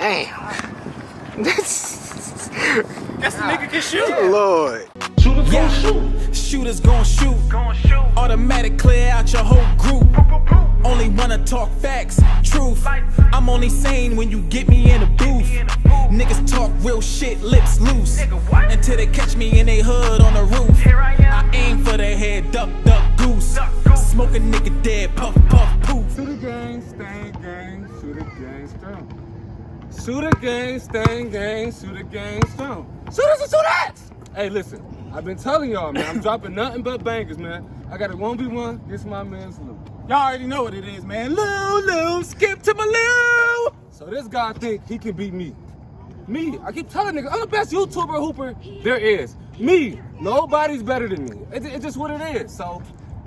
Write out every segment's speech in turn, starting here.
Damn. Guess the nigga can shoot. Lord. Shooters gon' shoot. Shooters gon' shoot. Automatic clear out your whole group. Only wanna talk facts, truth. I'm only sane when you get me in the booth. Niggas talk real shit, lips loose. Until they catch me in they hood on the roof. I aim for their head, duck, duck, goose. Smoke a nigga dead, puff, puff, poof. Shoot a gang, stain gang, shoot a gang, strong. Shoot a gang, stain gang, shoot a gang, strong. Shooters and shootettes! Hey, listen, I've been telling y'all, man, I'm dropping nothing but bangers, man. I got a 1v1, this my man's Lou. Y'all already know what it is, man. Lou, skip to my Lou. So this guy think he can beat me. Me, I keep telling niggas, I'm the best YouTuber hooper there is. Me, nobody's better than me. It's just what it is. So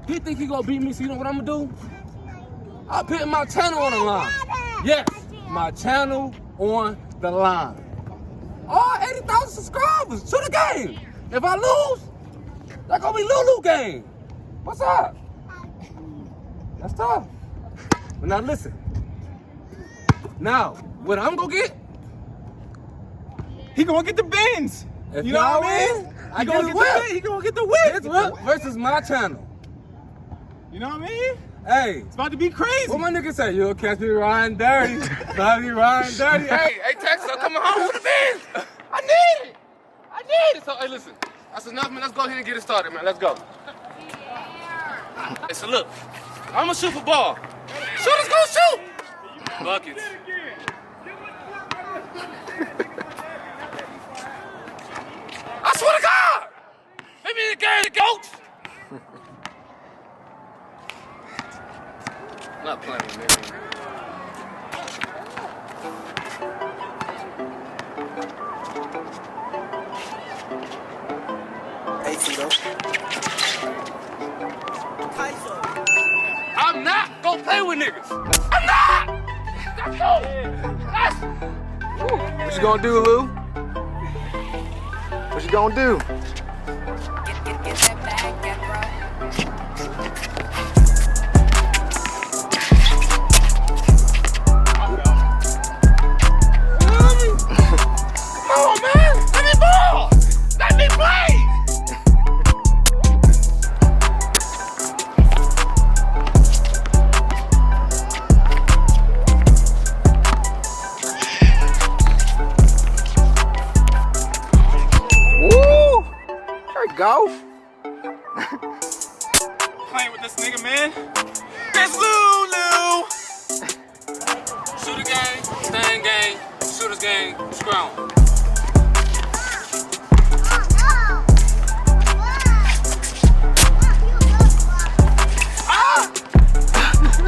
he think he gonna beat me, so you know what I'm gonna do? I'm putting my channel on the line. Yes, my channel on the line. All 80,000 subscribers, shoot a game. If I lose, that's gonna be Lulu game. What's up? That's tough. But now listen. Now, what I'm gonna get? He gonna get the BENZ. If You know y'all what I mean? win, I get the He whip. gonna get the whip. His whip versus my channel. You know what I mean? Hey, It's about to be crazy. what my nigga say? You'll catch me riding dirty. Catch me riding dirty. Hey, Texas, I'm coming home with the BENZ. I need it. I need it. So, hey, listen. That's enough, man. Let's go ahead and get it started, man. Let's go. Hey, so look, I'm gonna shoot for ball. Shooters gonna shoot. Buckets. I swear to God. Maybe the game, the goat. Not playing with me. Hey, Tito. I'm not gonna play with niggas. I'm not. Let's go. What you gonna do, Lou? What you gonna do? Get that bag, yeah, bro. Come on, man. Let me ball. Let me play. Woo! There we go. Playing with this nigga, man. That's Lulu. Shooter gang, stain gang, shooters gang, scrum.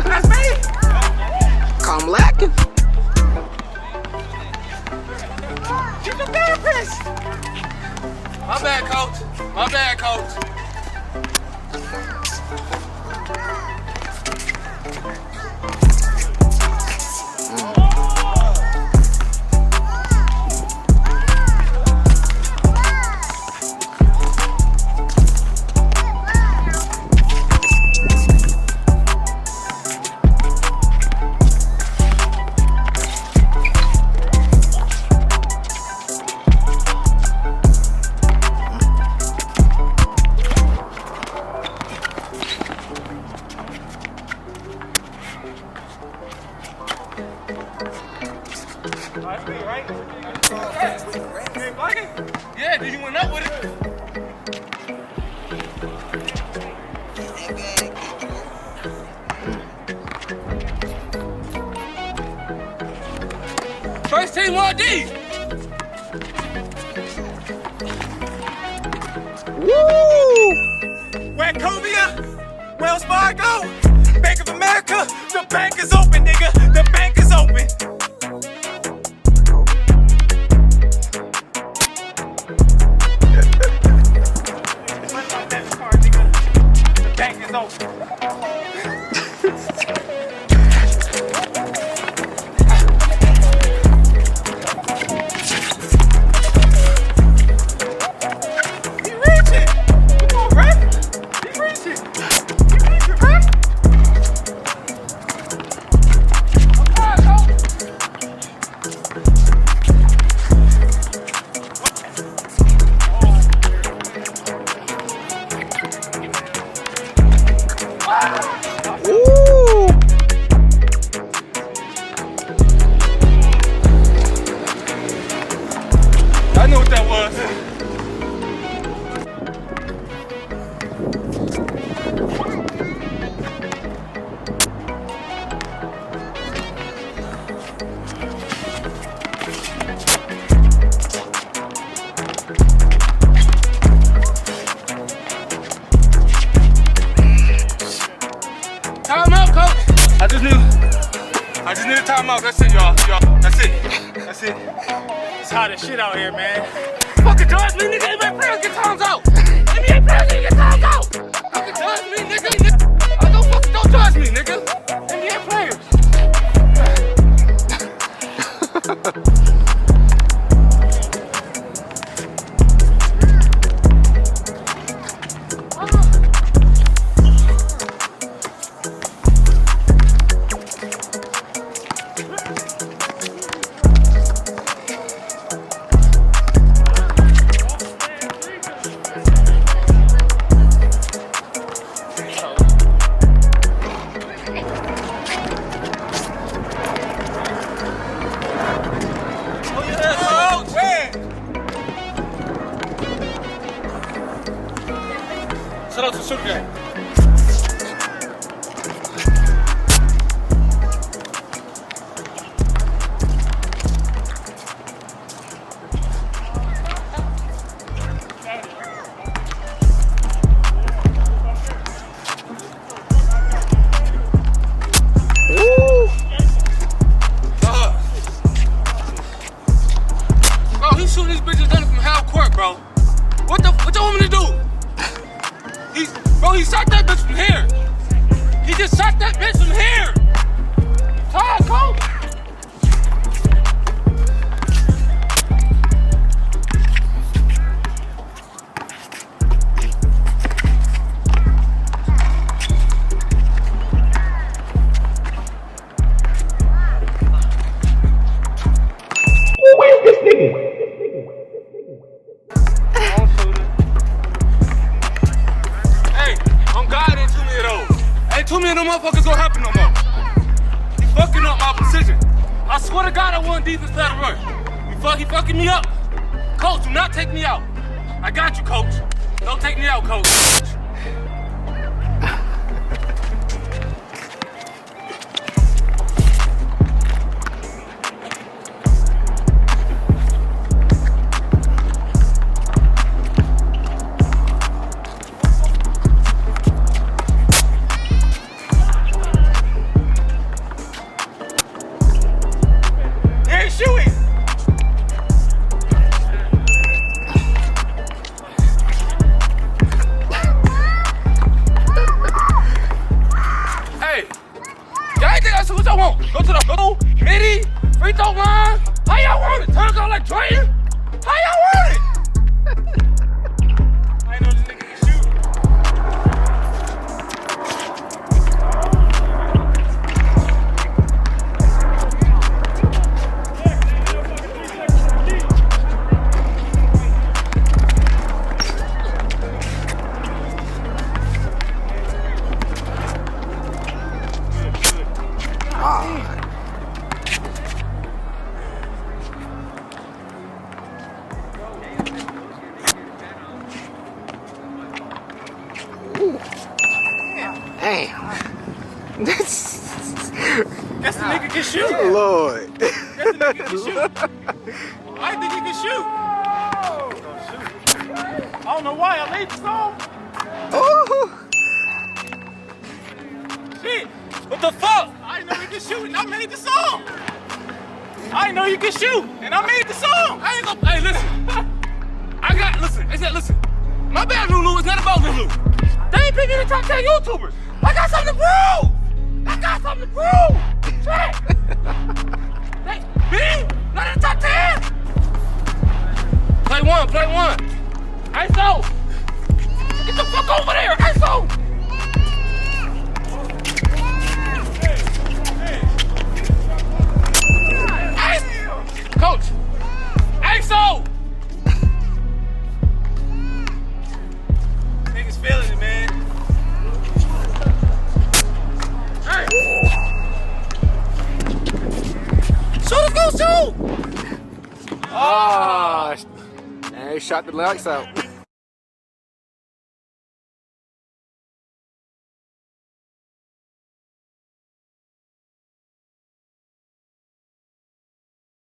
That's me. Come lacking. Get the therapist. My bad, coach. My bad, coach. That's me, right? You ain't bugging? Yeah, did you went up with it? First team on D. Woo! Wachovia, Wells Fargo, Bank of America, the bank is open, nigga. The bank is open. The bank is open. He reaching. Come on, Ray. He reaching. He reaching, Ray. I just need a timeout. That's it, y'all. That's it. That's it. It's hot as shit out here, man. Fucking judge me, nigga. NBA players get times out. NBA players get times out. Fucking judge me, nigga. Don't judge me, nigga. NBA players. Shout out to SHOOTA gang. Bro, he's shooting these bitches down from half court, bro. What you want me to do? Bro, he shot that bitch from here. He just shot that bitch from here. Time, coach. Where's this nigga? Too many of them motherfuckers gonna happen no more. He fucking up my precision. I swear to God I won defense that run. He fucking me up. Coach, do not take me out. I got you, coach. Don't take me out, coach. What y'all want? Go to the midi, free throw line. How y'all want it? Turn out like Drayton? How y'all want it? I know this nigga can shoot. Damn. Guess the nigga can shoot. Lord. Guess the nigga can shoot. I think he can shoot. I don't know why I made the song. Ooh. Shit. What the fuck? I didn't know he could shoot and I made the song. I didn't know you could shoot and I made the song. I ain't gonna. Hey, listen. Listen. My bad, Lulu. It's not about Lulu. They ain't picking the top 10 YouTubers. I got something to prove. Shit. Me? Not in the top 10. Play one. ISO. Get the fuck over there. ISO. Coach. ISO. Niggas feeling it, man. Hey. Shooters go shoot. Ah, and he shot the lights out.